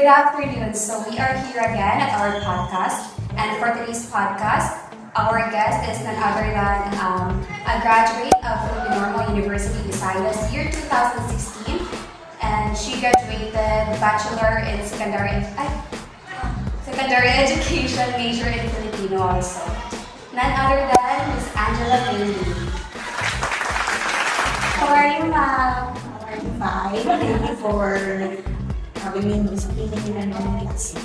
Good afternoon. So we are here again at our podcast. And for today's podcast, our guest is none other than a graduate of Philippine Normal University Visayas year 2016. And she graduated Bachelor in Secondary Education major in Filipino also. None other than Miss Angela Bailey. How are you, ma'am? I'm fine. Thank you for having me in this meeting and class.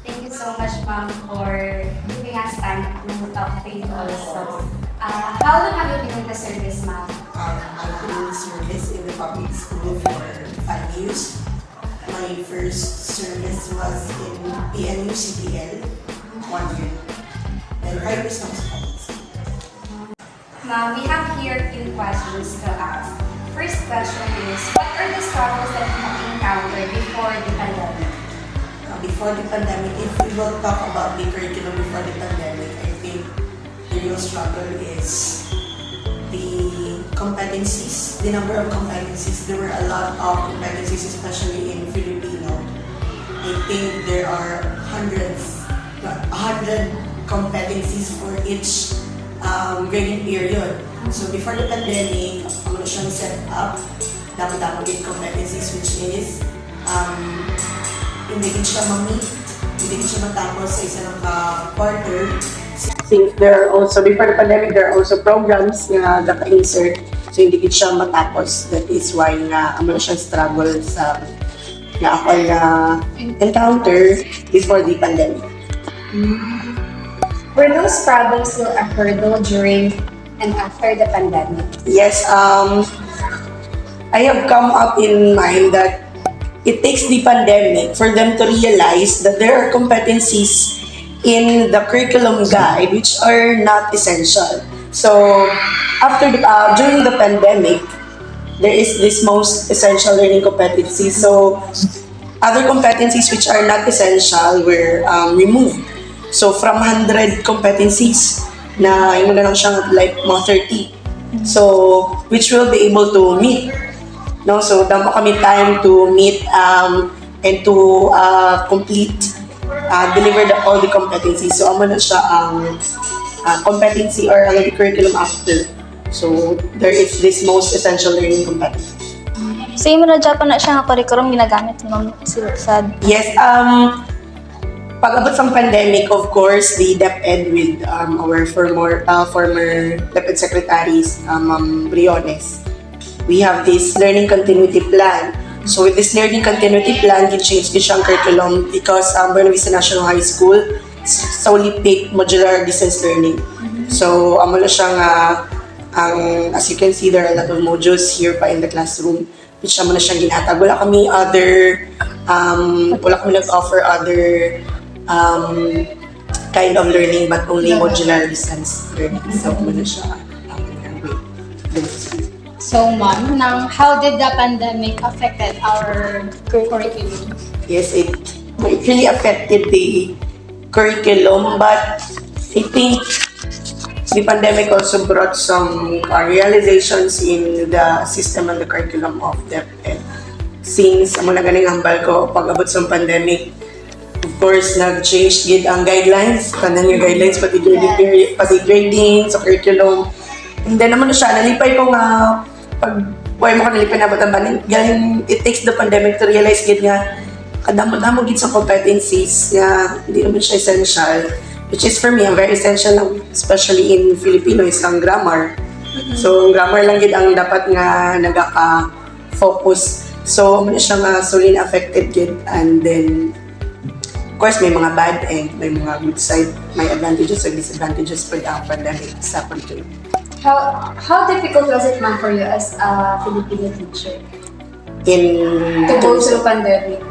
Thank you so much, ma'am, for giving us time to talk to you also. How long have you been in the service, ma'am? I've been in service in the public school for 5 years. My first service was in PNU CPL, 1 year. Then 5 years now sa public school. Ma'am, we have here a few questions to ask. First question is, what are the struggles that you have encountered before the pandemic? Before the pandemic, if we will talk about the curriculum before the pandemic, I think the real struggle is the competencies, the number of competencies. There were a lot of competencies, especially in Filipino. I think there are 100 competencies for each grading period. So before the pandemic, ang siyang set up, damo-damo din competencies, which is hindi siya ma-meet, hindi siya matapos sa isang quarter. Since there are also, before the pandemic, there are also programs na naka-insert, so hindi siya matapos. That is why nga ang siyang struggle sa na ako encounter before the pandemic. Were those problems still a hurdle during and after the pandemic? Yes, I have come up in mind that it takes the pandemic for them to realize that there are competencies in the curriculum guide which are not essential. So, after during the pandemic, there is this most essential learning competency. So, other competencies which are not essential were removed. So, from 100 competencies, na yung na lang siyang like mga 30. So, which will be able to meet. No? So, damo kami time to meet and to complete, deliver all the competencies. So, amo na siya ang competency or ang curriculum after. So, there is this most essential learning competency. So, yung na Japan na siya nga curriculum ginagamit mo sa... Yes, pag-abot sa pandemic, of course, the DepEd with our former DepEd secretaries, Ma'am Briones, we have this learning continuity plan. So with this learning continuity plan, gi-change din siyang curriculum because Buena Vista National High School solely take modular distance learning. So amo na siyang as you can see, there are a lot of modules here pa in the classroom, which amo na siyang ginatag. Wala kami nag-offer other kind of learning but only modular distance learning. So, muna siya So, ma'am, how did the pandemic affected our curriculum? Yes, it really affected the curriculum, but I think the pandemic also brought some realizations in the system and the curriculum of DepEd. Since muna ganing hambal ko, pag-abot sa pandemic, of course, nag-change gid ang guidelines, kanang yung guidelines, pati grading sa curriculum. And then naman siya, nalipay ko nga, pag buhay mo ka nalipay na batambanin, galing it takes the pandemic to realize gid nga, kadamo-damo gid sa competencies nga hindi naman siya essential. Which is for me, ang very essential, especially in Filipino, is ang grammar. So, grammar lang gid ang dapat nga nagaka-focus. So, muna siya nga solely affected gid, and then of course, may mga bad and may mga good side, may advantages and disadvantages for the pandemic sa curriculum. How difficult was it, ma'am, for you as a Filipino teacher To go through pandemic?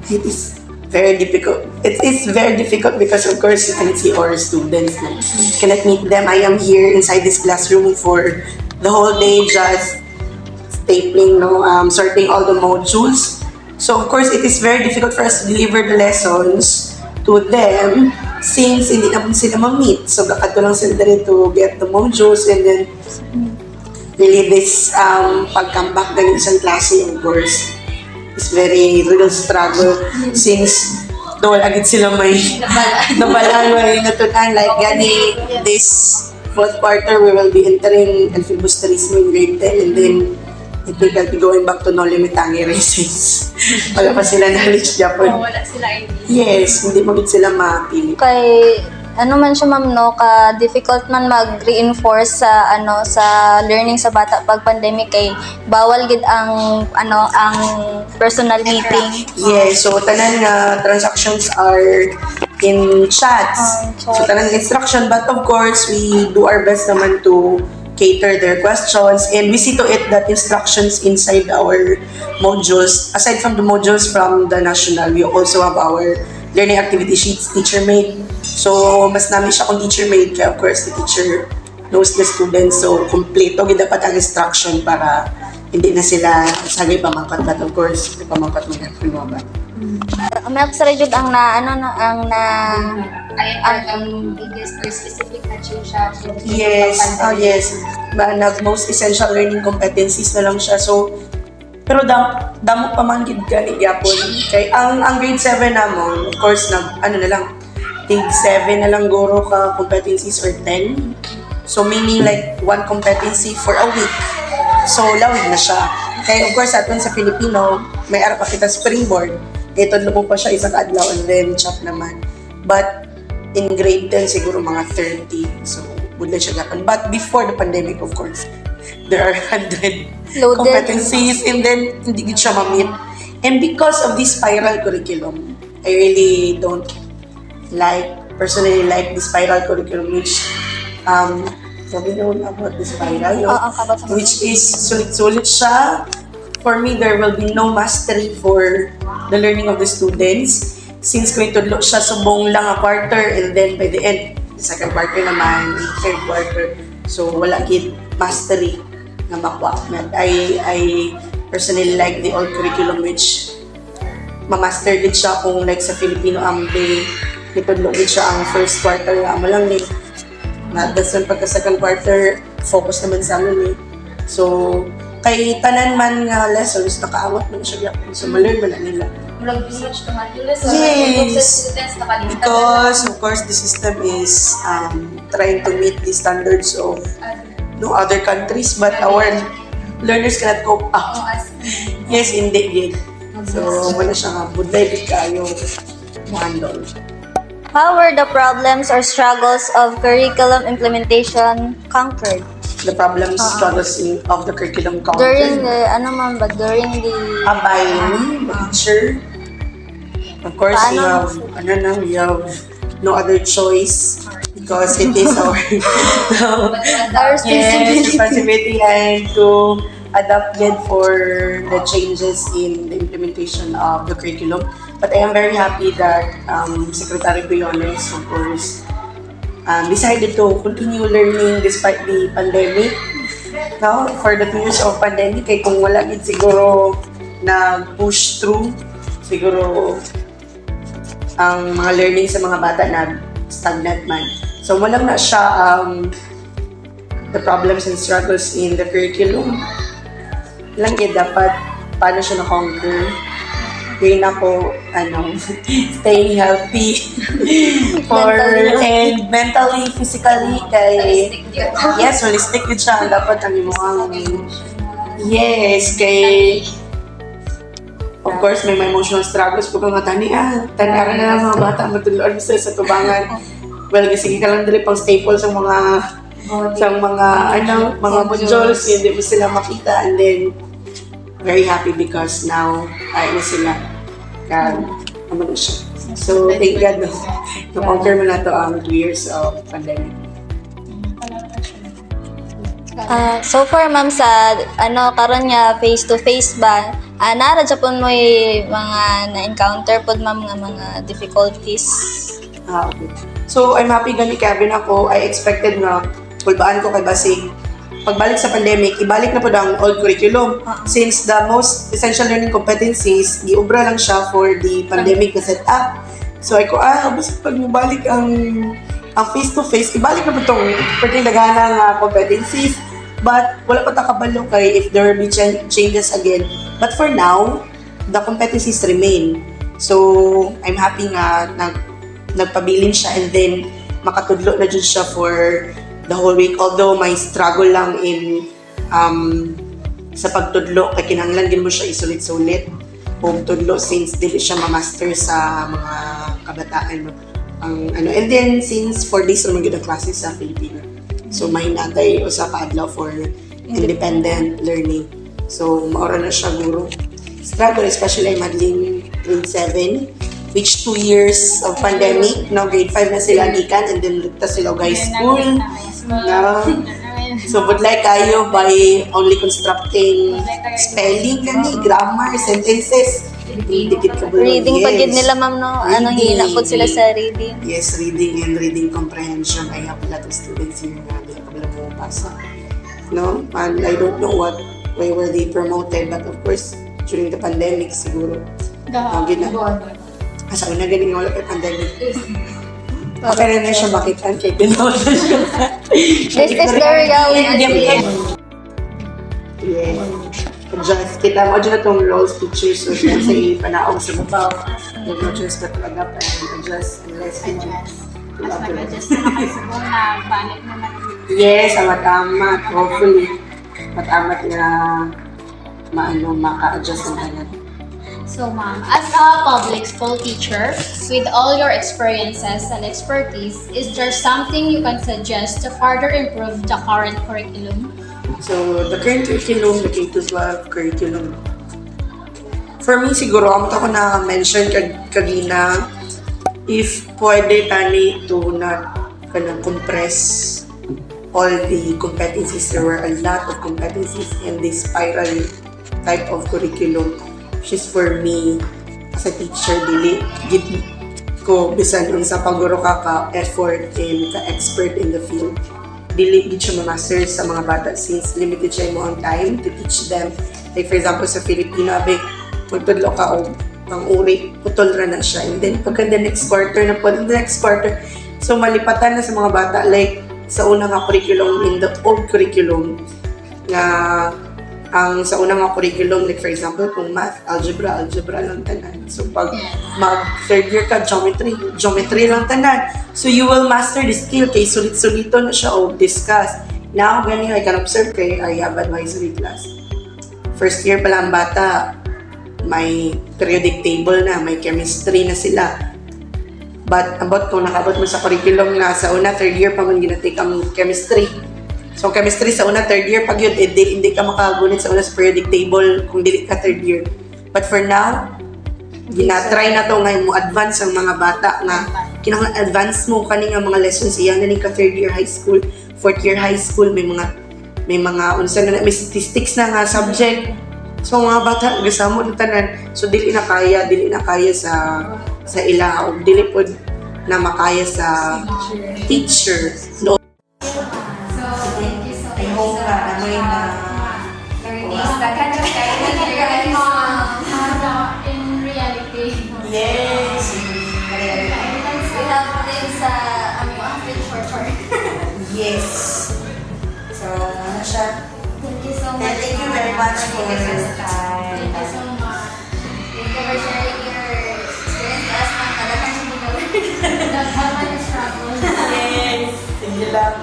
It is very difficult. It is very difficult because, of course, you cannot see our students. You cannot meet them. I am here inside this classroom for the whole day, just stapling, sorting all the modules. So, of course, it is very difficult for us to deliver the lessons to them since hindi na po sila ma-meet. So, gakad ko lang sila rin to get the modules and then really this pag-come back ng isang klase, of course, is very real struggle since no agad sila may nabalaan may natunan like gani this fourth quarter we will be entering Amphibious in grade 10 and then it will be going back to no limit tangi races. Wala pa sila knowledge Japan. Wala sila idea. Yes, hindi mo sila mapili. Kay ano man siya ma'am no, difficult man mag-reinforce sa sa learning sa bata pag pandemic kay bawal gid ang ang personal meeting. Yes, so tanan nga transactions are in chats. So tanan nga instruction but of course we do our best naman to cater their questions and we see to it that instructions inside our modules, aside from the modules from the national, we also have our learning activity sheets teacher-made. So, mas namin siya kung teacher-made kaya of course the teacher knows the students. So, kompleto gid dapat ang instruction para hindi na sila sagay pamangkat but of course pamangkat mo na ba. May sa jud ang ang biggest or specific na change siya. Yes, yes. Most essential learning competencies na lang siya. So, pero damo pa man gid gani gyapon. Kay ang grade 7 namon, of course na lang, tig 7 na lang guro ka competencies or 10. So meaning like one competency for a week. So lawig na siya. Kaya of course aton sa Filipino, may ara pa kita springboard. Ito mo pa siya isang adlaw and then chop naman. But in grade 10 siguro mga 30. So budlay siya gapon. But before the pandemic of course, there are 100 Loaded. competencies and then hindi gid siya ma-meet. And because of this spiral curriculum, I really don't personally like the spiral curriculum which sabi known about the spiral, which is sulit-sulit siya. For me, there will be no mastery for the learning of the students since kung itudlo siya subong lang a quarter and then by the end, second quarter naman, third quarter. So, wala gid mastery na makuha. I personally like the old curriculum which ma-master gid siya kung like sa Filipino ambe itudlo gid siya ang first quarter mo lang ni. That's when pagka second quarter, focus naman sa amin eh. So, kay tanan man nga lessons, nakaawat man siya gyapon. So, ma-learn man na nila. Yes, because of course the system is trying to meet the standards of no other countries, but our learners cannot cope up. Yes, indeed. So, wala siya nga, budlay big kayo mo handle. How were the problems or struggles of curriculum implementation conquered? The problems, struggles of the curriculum conquered. During the during the Abayan, teacher. Of course, we have no other choice because it is our responsibility and to adapt it for the changes in the implementation of the curriculum. But I am very happy that Secretary Briones, of course, decided to continue learning despite the pandemic. Now, for the 2 years of pandemic, kay kung wala gid siguro na push through, siguro ang mga learning sa mga bata na stagnant man. So, walang na siya the problems and struggles in the curriculum. Lang gid dapat paano siya na-conquer. Yun ako, staying healthy and mentally, physically, kay yes, holistic yun siya. Dapat ang imuhang yes, kay of course, may emotional struggles po kang taniara na lang mga bata matuluan sa tubangan. Well, sige ka lang dali pang staple sa mga modules, hindi mo sila makita and then very happy because now ay na sila ano siya. So thank God na-conquer mo na to ang 2 years of pandemic. So far ma'am sa karon nga face to face ba nara japon mo mga na-encounter pod ma'am nga mga difficulties. Okay. So I'm happy gani Kevin ako. I expected na kulbaan ko kay Basig pagbalik sa pandemic, ibalik na po ang old curriculum. Since the most essential learning competencies, giubra lang siya for the pandemic na set up. So, basta pag mabalik ang face-to-face, ibalik na po itong pwedeng lagana nga competencies. But, wala pa takabalo kay if there will be changes again. But for now, the competencies remain. So, I'm happy nga nagpabilin siya and then makatudlo na dyan siya for the whole week. Although may struggle lang in sa pagtudlo, kay kinahanglan din mo siya isulit-sulit o tudlo since dili siya ma-master sa mga kabataan. And then since 4 days naman yung klase sa Filipino. So may natay usa ka adlaw for independent learning. So maura na siya guro. Struggle, especially Madeline grade 7, which 2 years of pandemic. Now grade 5 na sila gikan and then ligtas sila high school. Now, so would like kayo by only constructing spelling gani, grammar, sentences. Reading pag yun nila ma'am no, anong hina po sila sa reading. Yes, reading and reading comprehension. I have a lot of students here na di ako lang pumapasa. No? And I don't know why were they promoted, but of course, during the pandemic siguro. Asa una galing nga wala pa pandemic. Okay na siya makitan kay Pinoy. This is the reality. Yes. Just kita mo dyan itong roles pictures so siya sa panaog sa babaw. Huwag mo just na talaga pa adjust unless you Mas nag-adjust na kayo siguro na balik naman. yes, amat-amat. Hopefully, amat-amat na maka-adjust ng kanya. So ma'am, as a public school teacher, with all your experiences and expertise, is there something you can suggest to further improve the current curriculum? So, the current curriculum, the K-12 curriculum, for me siguro, ako na-mention kagina, if pwede tani to not compress all the competencies. There were a lot of competencies in this spiral type of curriculum, which is for me, as a teacher, dili give ko bisan sa paguro ka effort and ka-expert in the field. Dili gid siya ma-master sa mga bata since limited siya mo ang time to teach them. Like for example sa Filipino, pagtudlo ka o pang uri, putol ra na siya. And then pagka the next quarter, so malipatan na sa mga bata. Like sa unang curriculum, in the old curriculum, nga ang sa unang curriculum, like for example, kung math, algebra lang tanan. So pag mag-third year ka, geometry lang tanan. So you will master the skill kay sulit-sulito na siya o discuss. Now, when I can observe kay I have advisory class. First year pa lang bata, may periodic table na, may chemistry na sila. But about kung nakabot mo sa curriculum na sa una, third year pa man ginatake ang chemistry. So chemistry sa una, third year, pag yun, hindi ka makagunit sa una sa periodic table kung dili ka third year. But for now, ginatry na to ngayon mo advance ang mga bata nga kinahanglan advance mo kani nga mga lessons iya na ni ka third year high school, fourth year high school, may mga unsa na may statistics na nga subject. So mga bata gasamo na tanan. So dili na kaya sa ila o dili pod na makaya sa teacher. No. Thank you so much. I hope na may na In reality. yes. We have things sa short. Yes. So, ano siya? Thank you so much. And thank you very much for this time. Thank you so much. Thank you for sharing your experience with us, ma'am. Talagang hindi ko Naghaman yung struggle. Yes. Sige lang.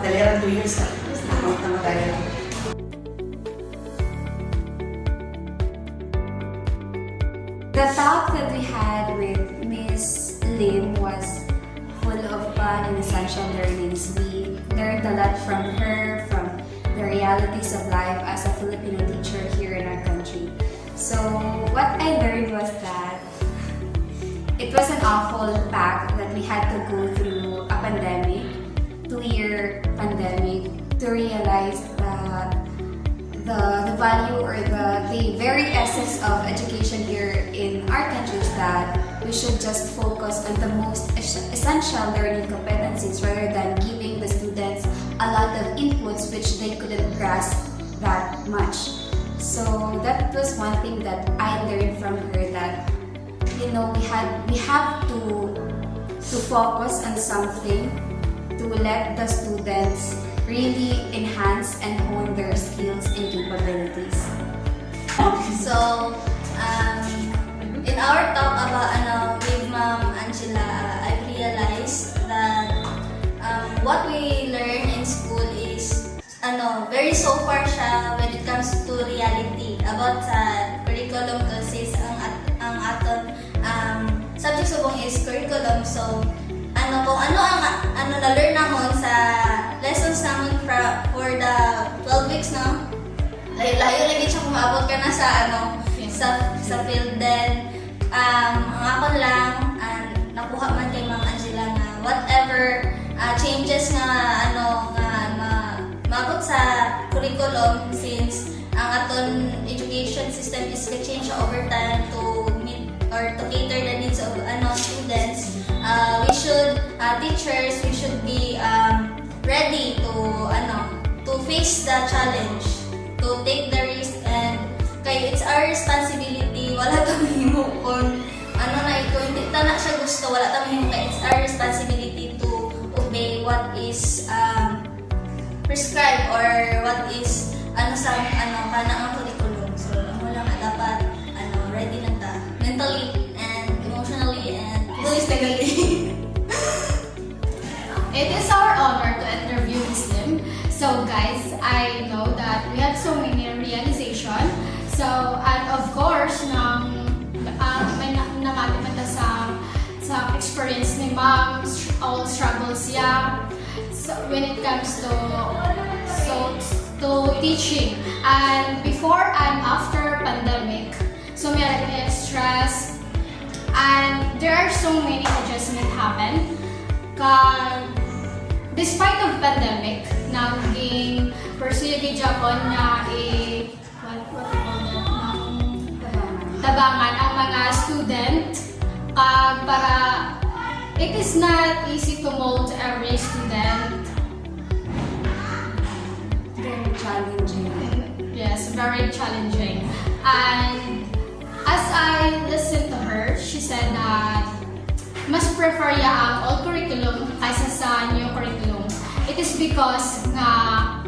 Dali 2 years na. Nakauta mo tayo. The talk that we had with Miss Lim was full of fun and essential learnings. We learned a lot from her, from the realities of life as a Filipino teacher here in our country. So what I learned was that it was an awful fact that we had to go through a pandemic, 2-year pandemic, to realize that the value or the very essence of education here in our country is that we should just focus on the most essential learning competencies rather than giving the students a lot of inputs which they couldn't grasp that much. So that was one thing that I learned from her, that we have to focus on something to let the students really enhance and hone their skills and capabilities. So, in our talk about with Ma'am Angela, I realized that what we learn in school is very so far siya when it comes to reality about sa curriculum kasi ang aton subject subong is curriculum. So kung ang na-learn namon sa lessons namon for the 12 weeks, no? Layo lagi siya kumabot ka na sa sa field. Then ang akon lang nakuha man kay Ma'am Angela nga whatever changes nga maabot sa curriculum, since ang aton education system is change over time to meet or to cater the needs of students. We should teachers, we should be ready to face the challenge, to take the risk, and kay it's our responsibility. Wala ta mahimo kung ikaw hindi ta na siya gusto, wala ta mahimo kay it's our responsibility to obey what is prescribed or what is kana ang curriculum. So mo lang dapat ready lang ta mentally and emotionally and holistically. It is our honor to interview Muslim. So guys, I know that we have so many realization. So, and of course, may namati man sa experience ni Ma'am, all struggles niya. So, when it comes to teaching. And before and after pandemic, so may stress. And there are so many adjustments happen. Despite of pandemic, naging pursue yung Japan na tabangan ang mga student para it is not easy to mold every student. Very challenging. Yes, very challenging. And as I listened to her, she said that mas prefer niya ang old curriculum kaysa sa new curriculum. It is because nga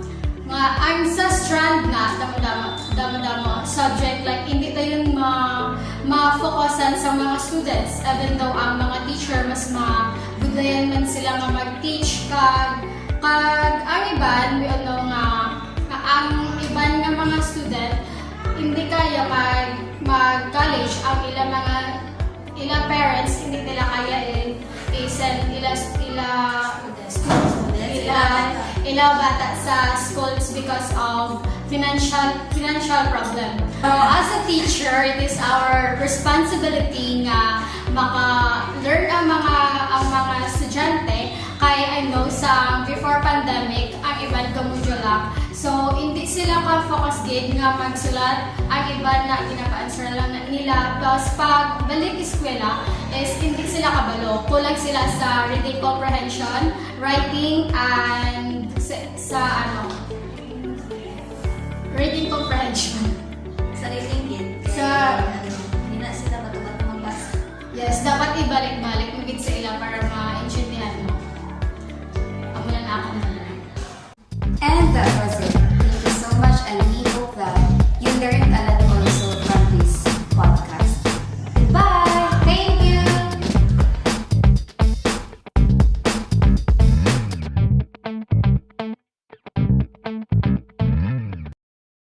ang sa strand na damo subject, like hindi tayo ma-focusan sa mga students, even though ang mga teacher mas magudlayan man sila nga mag-teach kag ang iban, we all know nga ang iban nga mga student hindi kaya mag-college, ang ilang parents hindi nila kaya i-send ila bata sa schools because of financial problem. So as a teacher, it is our responsibility nga maka-learn ang mga estudyante. Kaya I know sa before pandemic ang iban kamudula. So hindi sila ka-focus gate nga magsulat, ang iban na ginapa-answer lang nila. Plus pag balik eskwela is hindi sila kabalo. Kulang sila sa reading comprehension, writing, and sa reading comprehension. Sa reading kit. Hindi na sila bato-bato magbasa. Yes, dapat ibalik-balik magit sa ila para ma-intindihan mo. Amo na ako. And